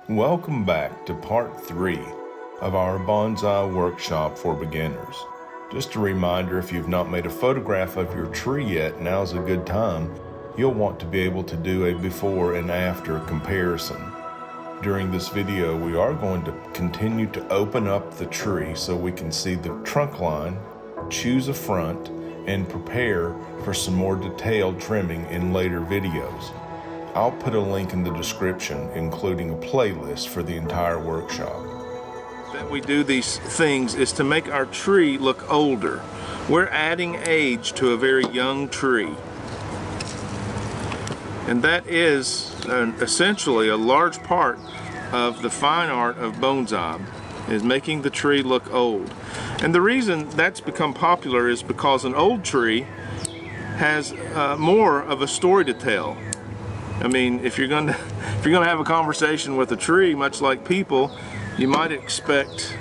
Welcome back to part 3 of our Bonsai Workshop for beginners. Just a reminder, if you've not made a photograph of your tree yet, now's a good time. You'll want to be able to do a before and after comparison. During this video, we are going to continue to open up the tree so we can see the trunk line, choose a front, and prepare for some more detailed trimming in later videos. I'll put a link in the description, including a playlist for the entire workshop. That we do these things is to make our tree look older. We're adding age to a very young tree. And that is essentially a large part of the fine art of bonsai, is making the tree look old. And the reason that's become popular is because an old tree has more of a story to tell. I mean, if you're going to have a conversation with a tree, much like people, you might expect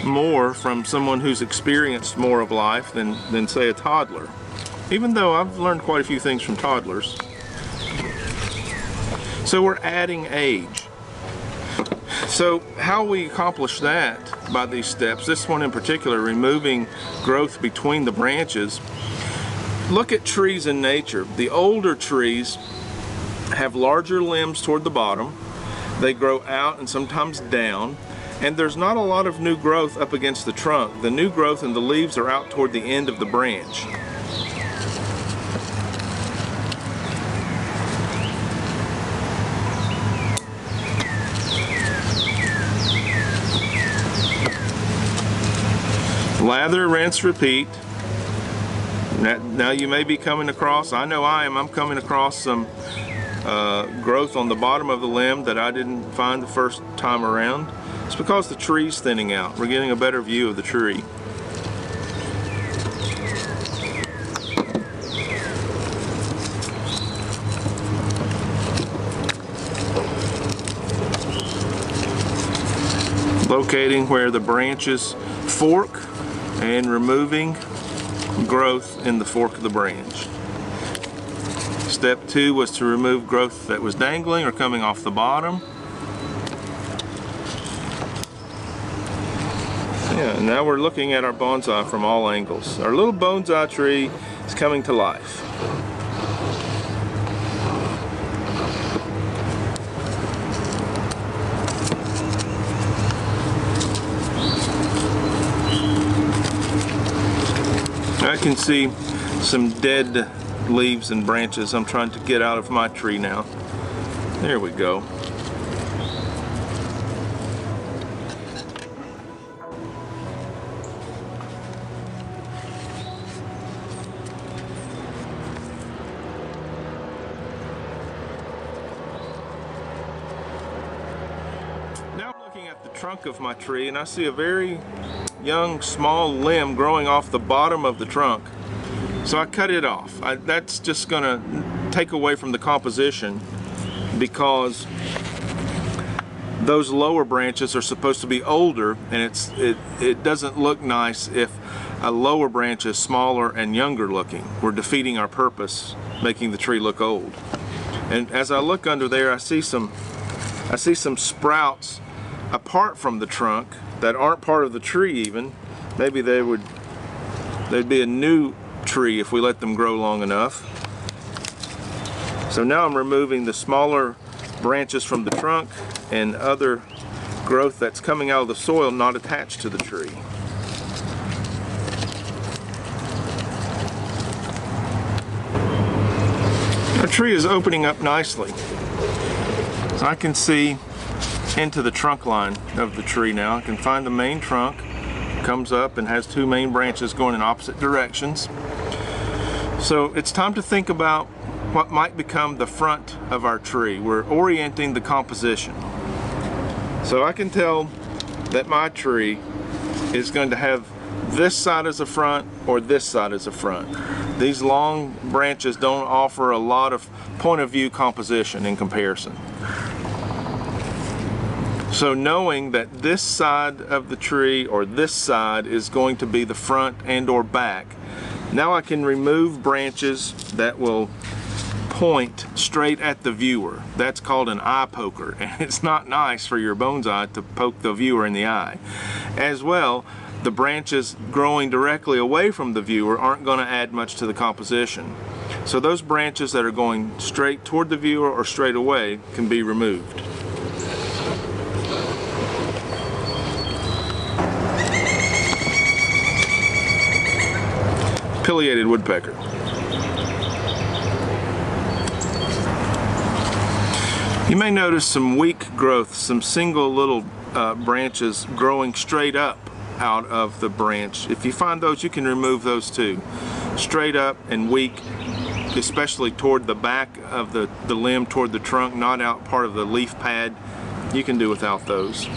more from someone who's experienced more of life than say a toddler. Even though I've learned quite a few things from toddlers. So we're adding age. So how we accomplish that by these steps, this one in particular, removing growth between the branches. Look at trees in nature. The older trees have larger limbs toward the bottom. They grow out and sometimes down, and there's not a lot of new growth up against the trunk. The new growth and the leaves are out toward the end of the branch. Lather, rinse, repeat. Now you may be coming across, I know I'm coming across some growth on the bottom of the limb that I didn't find the first time around. It's because the tree's thinning out. We're getting a better view of the tree. Locating where the branches fork and removing growth in the fork of the branch. Step 2 was to remove growth that was dangling or coming off the bottom. Yeah, now we're looking at our bonsai from all angles. Our little bonsai tree is coming to life. I can see some dead leaves and branches I'm trying to get out of my tree now. There we go. Now I'm looking at the trunk of my tree and I see a very young small limb growing off the bottom of the trunk. So I cut it off. That's just gonna take away from the composition, because those lower branches are supposed to be older, and it doesn't look nice if a lower branch is smaller and younger looking. We're defeating our purpose, making the tree look old. And as I look under there, I see some sprouts apart from the trunk that aren't part of the tree even. Maybe they'd be a new tree if we let them grow long enough. So now I'm removing the smaller branches from the trunk and other growth that's coming out of the soil not attached to the tree. Our tree is opening up nicely. So I can see into the trunk line of the tree now. I can find the main trunk, comes up and has 2 main branches going in opposite directions. So it's time to think about what might become the front of our tree. We're orienting the composition. So I can tell that my tree is going to have this side as a front or this side as a front. These long branches don't offer a lot of point of view composition in comparison. So knowing that this side of the tree or this side is going to be the front and or back, now I can remove branches that will point straight at the viewer. That's called an eye poker, and it's not nice for your bonsai to poke the viewer in the eye. As well, the branches growing directly away from the viewer aren't going to add much to the composition. So those branches that are going straight toward the viewer or straight away can be removed. Pileated woodpecker. You may notice some weak growth, some single little branches growing straight up out of the branch. If you find those, you can remove those too. Straight up and weak, especially toward the back of the limb, toward the trunk, not out part of the leaf pad. You can do without those.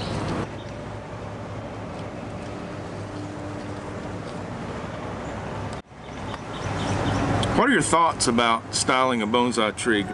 What are your thoughts about styling a bonsai tree?